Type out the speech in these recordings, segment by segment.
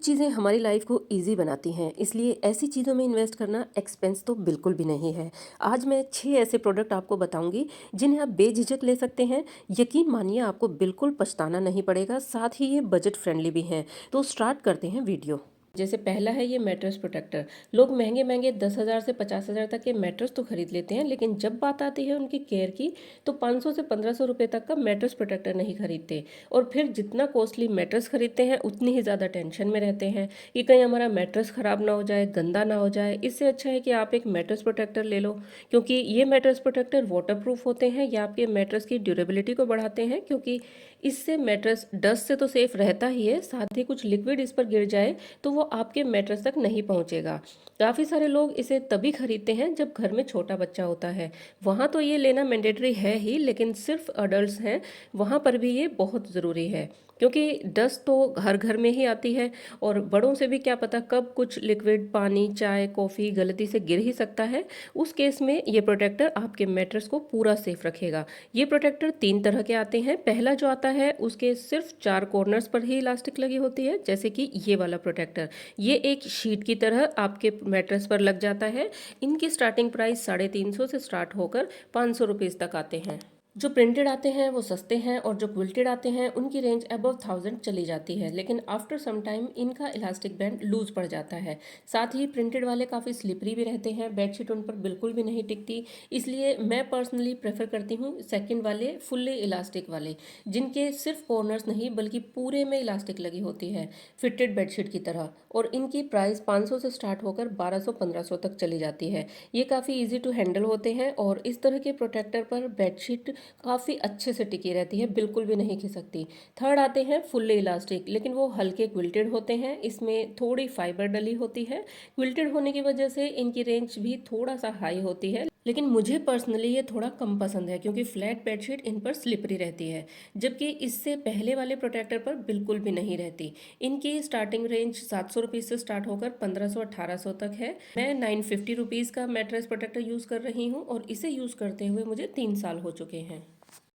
चीज़ें हमारी लाइफ को इजी बनाती हैं, इसलिए ऐसी चीज़ों में इन्वेस्ट करना एक्सपेंस तो बिल्कुल भी नहीं है। आज मैं 6 ऐसे प्रोडक्ट आपको बताऊंगी जिन्हें आप बेझिझक ले सकते हैं। यकीन मानिए आपको बिल्कुल पछताना नहीं पड़ेगा, साथ ही ये बजट फ्रेंडली भी हैं। तो स्टार्ट करते हैं वीडियो। जैसे पहला है ये मैट्रेस प्रोटेक्टर। लोग महंगे महंगे 10,000 से 50,000 तक के मैट्रेस तो खरीद लेते हैं, लेकिन जब बात आती है उनकी केयर की तो 500 से 1500 रुपये तक का मैट्रेस प्रोटेक्टर नहीं खरीदते। और फिर जितना कॉस्टली मैट्रेस खरीदते हैं उतनी ही ज़्यादा टेंशन में रहते हैं कि कहीं हमारा मैट्रेस ख़राब ना हो जाए, गंदा ना हो जाए। इससे अच्छा है कि आप एक मैट्रेस प्रोटेक्टर ले लो, क्योंकि ये मैट्रेस प्रोटेक्टर वाटर प्रूफ होते हैं या आपके मैट्रेस की ड्यूरेबिलिटी को बढ़ाते हैं, क्योंकि इससे मैट्रेस डस्ट से तो सेफ रहता ही है, साथ ही कुछ लिक्विड इस पर गिर जाए तो वो आपके मैट्रेस तक नहीं पहुंचेगा। काफ़ी सारे लोग इसे तभी खरीदते हैं जब घर में छोटा बच्चा होता है। वहाँ तो ये लेना मैंडेटरी है ही, लेकिन सिर्फ अडल्ट हैं वहाँ पर भी ये बहुत ज़रूरी है, क्योंकि डस्ट तो हर घर में ही आती है और बड़ों से भी क्या पता कब कुछ लिक्विड पानी चाय कॉफ़ी गलती से गिर ही सकता है। उस केस में ये प्रोटेक्टर आपके मैट्रेस को पूरा सेफ रखेगा। ये प्रोटेक्टर 3 तरह के आते हैं। पहला जो आता है उसके सिर्फ 4 कॉर्नर्स पर ही इलास्टिक लगी होती है, जैसे कि ये वाला प्रोटेक्टर। ये एक शीट की तरह आपके मैट्रेस पर लग जाता है। इनकी स्टार्टिंग प्राइस 350 से स्टार्ट होकर 500 रुपीज़ तक आते हैं। जो प्रिंटेड आते हैं वो सस्ते हैं और जो क्विल्टेड आते हैं उनकी रेंज अबव 1000 चली जाती है, लेकिन आफ्टर सम टाइम इनका इलास्टिक बैंड लूज पड़ जाता है। साथ ही प्रिंटेड वाले काफ़ी स्लिपरी भी रहते हैं, बेडशीट उन पर बिल्कुल भी नहीं टिकती। इसलिए मैं पर्सनली प्रेफर करती हूँ सेकंड वाले फुल्ली इलास्टिक वाले, जिनके सिर्फ कॉर्नर्स नहीं बल्कि पूरे में इलास्टिक लगी होती है, फिटेड बेडशीट की तरह। और इनकी प्राइस 500 से स्टार्ट होकर 1200-1500 तक चली जाती है। ये काफ़ी इजी टू हैंडल होते हैं और इस तरह के प्रोटेक्टर पर बेडशीट काफ़ी अच्छे से टिकी रहती है, बिल्कुल भी नहीं खिसकती। थर्ड आते हैं फुल्ली इलास्टिक, लेकिन वो हल्के क्विल्टेड होते हैं, इसमें थोड़ी फाइबर डली होती है। क्विल्टेड होने की वजह से इनकी रेंज भी थोड़ा सा हाई होती है, लेकिन मुझे पर्सनली ये थोड़ा कम पसंद है, क्योंकि फ्लैट बेडशीट इन पर स्लिपरी रहती है, जबकि इससे पहले वाले प्रोटेक्टर पर बिल्कुल भी नहीं रहती। इनकी स्टार्टिंग रेंज 700 रुपीज़ से स्टार्ट होकर 1500-1800 तक है। मैं 950 रुपीज़ का मैट्रेस प्रोटेक्टर यूज़ कर रही हूँ और इसे यूज़ करते हुए मुझे 3 साल हो चुके हैं।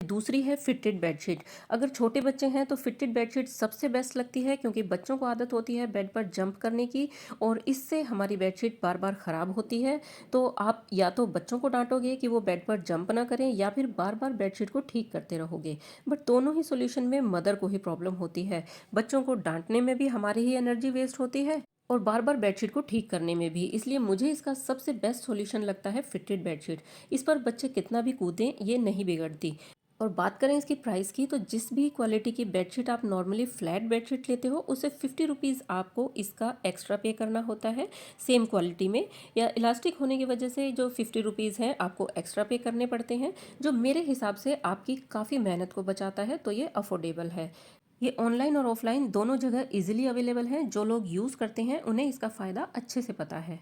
दूसरी है फिटेड बेडशीट। अगर छोटे बच्चे हैं तो फिटेड बेडशीट सबसे बेस्ट लगती है, क्योंकि बच्चों को आदत होती है बेड पर जंप करने की और इससे हमारी बेडशीट बार बार ख़राब होती है। तो आप या तो बच्चों को डांटोगे कि वो बेड पर जंप ना करें या फिर बार बार बेडशीट को ठीक करते रहोगे। बट दोनों ही सोल्यूशन में मदर को ही प्रॉब्लम होती है। बच्चों को डांटने में भी हमारी ही एनर्जी वेस्ट होती है और बार बार बेडशीट को ठीक करने में भी। इसलिए मुझे इसका सबसे बेस्ट सॉल्यूशन लगता है फिटेड बेडशीट। इस पर बच्चे कितना भी कूदें ये नहीं बिगड़ती। और बात करें इसकी प्राइस की, तो जिस भी क्वालिटी की बेडशीट आप नॉर्मली फ्लैट बेडशीट लेते हो उसे 50 रुपीज़ आपको इसका एक्स्ट्रा पे करना होता है। सेम क्वालिटी में या इलास्टिक होने की वजह से जो 50 रुपीज़ हैं आपको एक्स्ट्रा पे करने पड़ते हैं, जो मेरे हिसाब से आपकी काफ़ी मेहनत को बचाता है, तो ये अफोर्डेबल है। ये ऑनलाइन और ऑफलाइन दोनों जगह इजीली अवेलेबल है। जो लोग यूज़ करते हैं उन्हें इसका फ़ायदा अच्छे से पता है।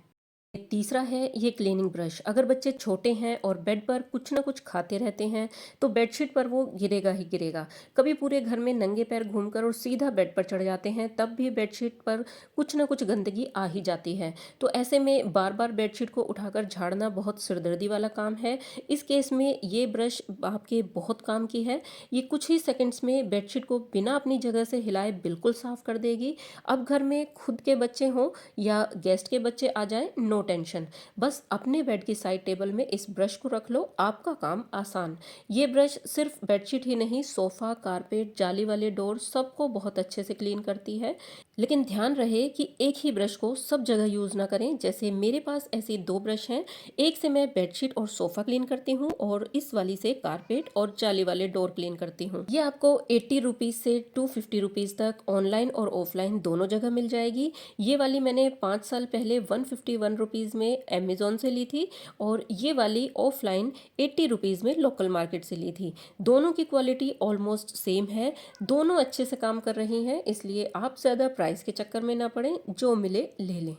तीसरा है ये क्लीनिंग ब्रश। अगर बच्चे छोटे हैं और बेड पर कुछ ना कुछ खाते रहते हैं तो बेडशीट पर वो गिरेगा ही गिरेगा। कभी पूरे घर में नंगे पैर घूमकर और सीधा बेड पर चढ़ जाते हैं, तब भी बेडशीट पर कुछ ना कुछ गंदगी आ ही जाती है। तो ऐसे में बार बार बेडशीट को उठाकर झाड़ना बहुत सिरदर्दी वाला काम है। इस केस में ये ब्रश आपके बहुत काम की है। ये कुछ ही सेकंड्स में बेडशीट को बिना अपनी जगह से हिलाए बिल्कुल साफ कर देगी। अब घर में खुद के बच्चे हों या गेस्ट के बच्चे आ जाएं, नो टेंशन। बस अपने बेड की साइड टेबल में इस ब्रश को रख लो, आपका काम आसान। ये ब्रश सिर्फ बेडशीट ही नहीं, सोफा कारपेट जाली वाले डोर सबको बहुत अच्छे से क्लीन करती है। लेकिन ध्यान रहे कि एक ही ब्रश को सब जगह यूज ना करें। जैसे मेरे पास ऐसे 2 ब्रश हैं, एक से मैं बेडशीट और सोफा क्लीन करती हूँ और इस वाली से कारपेट और जाली वाले डोर क्लीन करती हूँ। ये आपको 80 रुपीज़ से 250 रुपीज़ तक ऑनलाइन और ऑफलाइन दोनों जगह मिल जाएगी। ये वाली मैंने 5 साल पहले 151 रुपीज़ में अमेज़ोन से ली थी और ये वाली ऑफलाइन 80 रुपीज़ में लोकल मार्केट से ली थी। दोनों की क्वालिटी ऑलमोस्ट सेम है, दोनों अच्छे से काम कर रही हैं, इसलिए आप ज़्यादा प्राइस के चक्कर में ना पड़ें, जो मिले ले लें।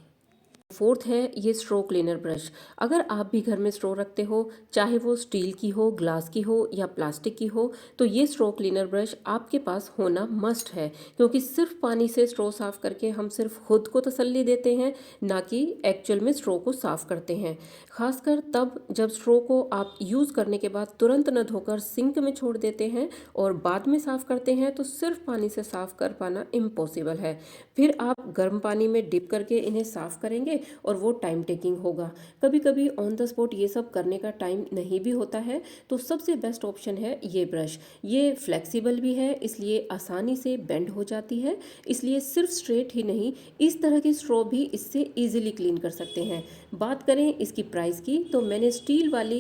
फोर्थ है ये स्ट्रो क्लीनर ब्रश। अगर आप भी घर में स्ट्रो रखते हो, चाहे वो स्टील की हो, ग्लास की हो या प्लास्टिक की हो, तो ये स्ट्रो क्लीनर ब्रश आपके पास होना मस्ट है, क्योंकि सिर्फ पानी से स्ट्रो साफ करके हम सिर्फ खुद को तसल्ली देते हैं, ना कि एक्चुअल में स्ट्रो को साफ करते हैं। खासकर तब जब स्ट्रो को आप यूज़ करने के बाद तुरंत न धोकर सिंक में छोड़ देते हैं और बाद में साफ करते हैं, तो सिर्फ पानी से साफ कर पाना इम्पॉसिबल है। फिर आप गर्म पानी में डिप करके इन्हें साफ करेंगे और वो टाइम टेकिंग होगा। कभी कभी ऑन द स्पॉट ये सब करने का टाइम नहीं भी होता है, तो सबसे बेस्ट ऑप्शन है ये ब्रश। ये फ्लेक्सिबल भी है, इसलिए आसानी से बेंड हो जाती है, इसलिए सिर्फ स्ट्रेट ही नहीं, इस तरह की स्ट्रॉ भी इससे इजीली क्लीन कर सकते हैं। बात करें इसकी प्राइस की, तो मैंने स्टील वाली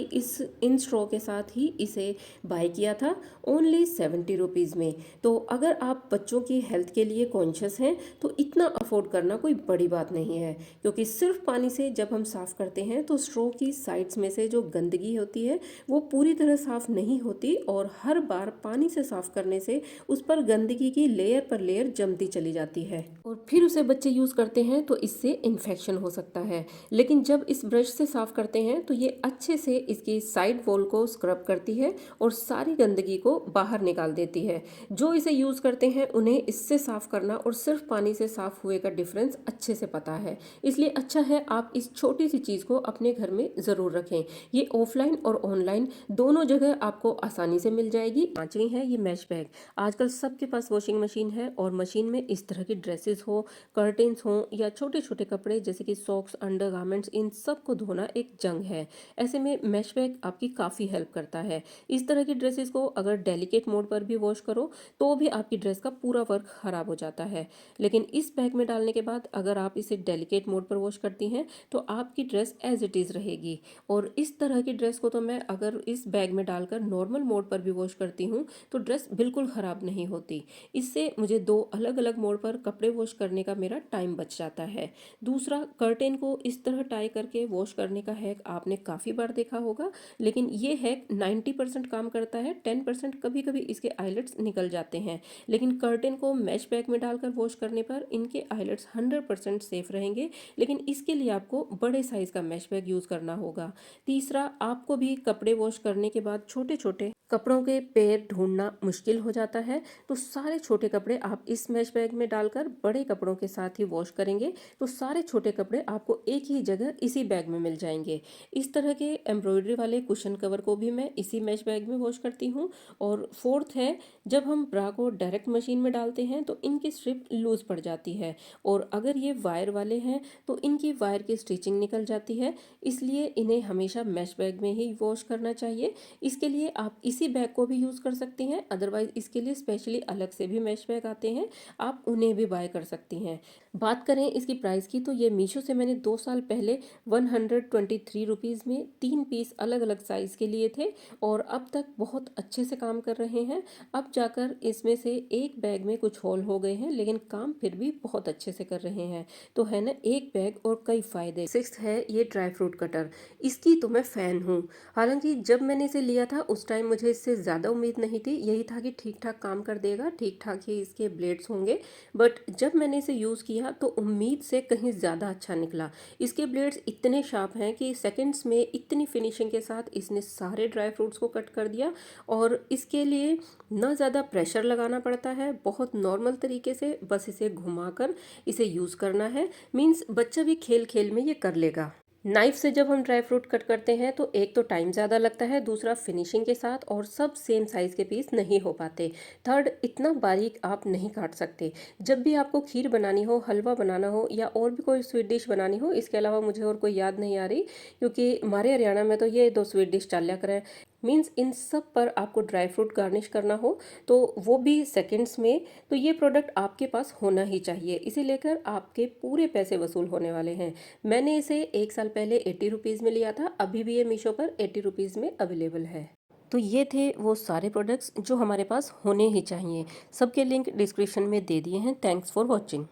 इन स्ट्रॉ के साथ ही इसे बाय किया था, ओनली 70 रुपीज़ में। तो अगर आप बच्चों की हेल्थ के लिए कॉन्शियस हैं, तो इतना अफोर्ड करना कोई बड़ी बात नहीं है, क्योंकि सिर्फ पानी से जब हम साफ़ करते हैं तो स्ट्रो की साइड्स में से जो गंदगी होती है वो पूरी तरह साफ़ नहीं होती, और हर बार पानी से साफ़ करने से उस पर गंदगी की लेयर पर लेयर जमती चली जाती है और फिर उसे बच्चे यूज़ करते हैं तो इससे इन्फेक्शन हो सकता है। लेकिन जब इस ब्रश से साफ़ करते हैं तो ये अच्छे से इसकी साइड वॉल को स्क्रब करती है और सारी गंदगी को बाहर निकाल देती है। जो इसे यूज़ करते हैं उन्हें इससे साफ़ करना और सिर्फ पानी से साफ़ हुए का डिफरेंस अच्छे से पता है, इसलिए अच्छा है आप इस छोटी सी चीज़ को अपने घर में ज़रूर रखें। ये ऑफलाइन और ऑनलाइन दोनों जगह आपको आसानी से मिल जाएगी। पांचवी है ये मैश बैग। आजकल सबके पास वॉशिंग मशीन है और मशीन में इस तरह की ड्रेसेस हो, कर्टेन्स हो या छोटे छोटे कपड़े जैसे कि सॉक्स, अंडरगारमेंट्स, इन सब को धोना एक जंग है। ऐसे में मैश बैग आपकी काफ़ी हेल्प करता है। इस तरह की ड्रेसेस को अगर डेलिकेट मोड पर भी वॉश करो तो भी आपकी ड्रेस का पूरा वर्क खराब हो जाता है, लेकिन इस बैग में डालने के बाद अगर आप इसे डेलिकेट मोड पर वॉश करती हैं तो आपकी ड्रेस एज इट इज़ रहेगी। और इस तरह की ड्रेस को तो मैं अगर इस बैग में डालकर नॉर्मल मोड पर भी वॉश करती हूँ तो ड्रेस बिल्कुल ख़राब नहीं होती। इससे मुझे दो अलग अलग मोड पर कपड़े वॉश करने का मेरा टाइम बच जाता है। दूसरा, कर्टेन को इस तरह टाई करके वॉश करने का हैक आपने काफ़ी बार देखा होगा, लेकिन ये हैक 90% काम करता है, 10% कभी कभी इसके आइलेट्स निकल जाते हैं। लेकिन कर्टेन को मैश बैग में डालकर वॉश करने पर इनके आइलेट्स 100% सेफ रहेंगे, लेकिन इसके लिए आपको बड़े साइज़ का मैश बैग यूज़ करना होगा। तीसरा, आपको भी कपड़े वॉश करने के बाद छोटे छोटे कपड़ों के पैर ढूंढना मुश्किल हो जाता है, तो सारे छोटे कपड़े आप इस मैश बैग में डालकर बड़े कपड़ों के साथ ही वॉश करेंगे तो सारे छोटे कपड़े आपको एक ही जगह इसी बैग में मिल जाएंगे। इस तरह के एम्ब्रॉयडरी वाले कुशन कवर को भी मैं इसी मैश बैग में वॉश करती हूँ। और फोर्थ है, जब हम ब्रा को डायरेक्ट मशीन में डालते हैं तो इनकी स्ट्रिप लूज पड़ जाती है, और अगर ये वायर वाले हैं तो इनकी वायर की स्टिचिंग निकल जाती है, इसलिए इन्हें हमेशा मैश बैग में ही वॉश करना चाहिए। इसके लिए आप इसी बैग को भी यूज़ कर सकती हैं, अदरवाइज इसके लिए स्पेशली अलग से भी मैश बैग आते हैं, आप उन्हें भी बाय कर सकती हैं। बात करें इसकी प्राइस की, तो ये मीशो से मैंने 2 साल पहले 123 रुपीज़ में 3 पीस अलग अलग साइज़ के लिए थे, और अब तक बहुत अच्छे से काम कर रहे हैं। अब जाकर इसमें से एक बैग में कुछ होल हो गए हैं, लेकिन काम फिर भी बहुत अच्छे से कर रहे हैं। तो है ना, एक बैग और कई फायदे। सिक्स्थ है ये ड्राई फ्रूट कटर। इसकी तो मैं फ़ैन हूँ। हालांकि जब मैंने इसे लिया था उस टाइम मुझे इससे ज़्यादा उम्मीद नहीं थी, यही था कि ठीक ठाक काम कर देगा, ठीक ठाक ही इसके ब्लेड्स होंगे। बट जब मैंने इसे यूज़ किया तो उम्मीद से कहीं ज़्यादा अच्छा निकला। इसके ब्लेड्स इतने शार्प हैं कि सेकंड्स में इतनी फिनिशिंग के साथ इसने सारे ड्राई फ्रूट्स को कट कर दिया, और इसके लिए ना ज़्यादा प्रेशर लगाना पड़ता है, बहुत नॉर्मल तरीके से बस इसे घुमाकर इसे यूज़ करना है। मीन्स बच्चा भी खेल खेल में ये कर लेगा। नाइफ से जब हम ड्राई फ्रूट कट करते हैं तो एक तो टाइम ज़्यादा लगता है, दूसरा फिनिशिंग के साथ, और सब सेम साइज़ के पीस नहीं हो पाते। थर्ड, इतना बारीक आप नहीं काट सकते। जब भी आपको खीर बनानी हो, हलवा बनाना हो या और भी कोई स्वीट डिश बनानी हो, इसके अलावा मुझे और कोई याद नहीं आ रही, क्योंकि हमारे हरियाणा में तो ये दो स्वीट डिश चाल्या करें। मीन्स इन सब पर आपको ड्राई फ्रूट गार्निश करना हो तो वो भी सेकंड्स में, तो ये प्रोडक्ट आपके पास होना ही चाहिए। इसे लेकर आपके पूरे पैसे वसूल होने वाले हैं। मैंने इसे 1 साल पहले 80 रुपीज़ में लिया था, अभी भी ये मीशो पर 80 रुपीज़ में अवेलेबल है। तो ये थे वो सारे प्रोडक्ट्स जो हमारे पास होने ही चाहिए। सबके लिंक डिस्क्रिप्शन में दे दिए हैं। Thanks for watching.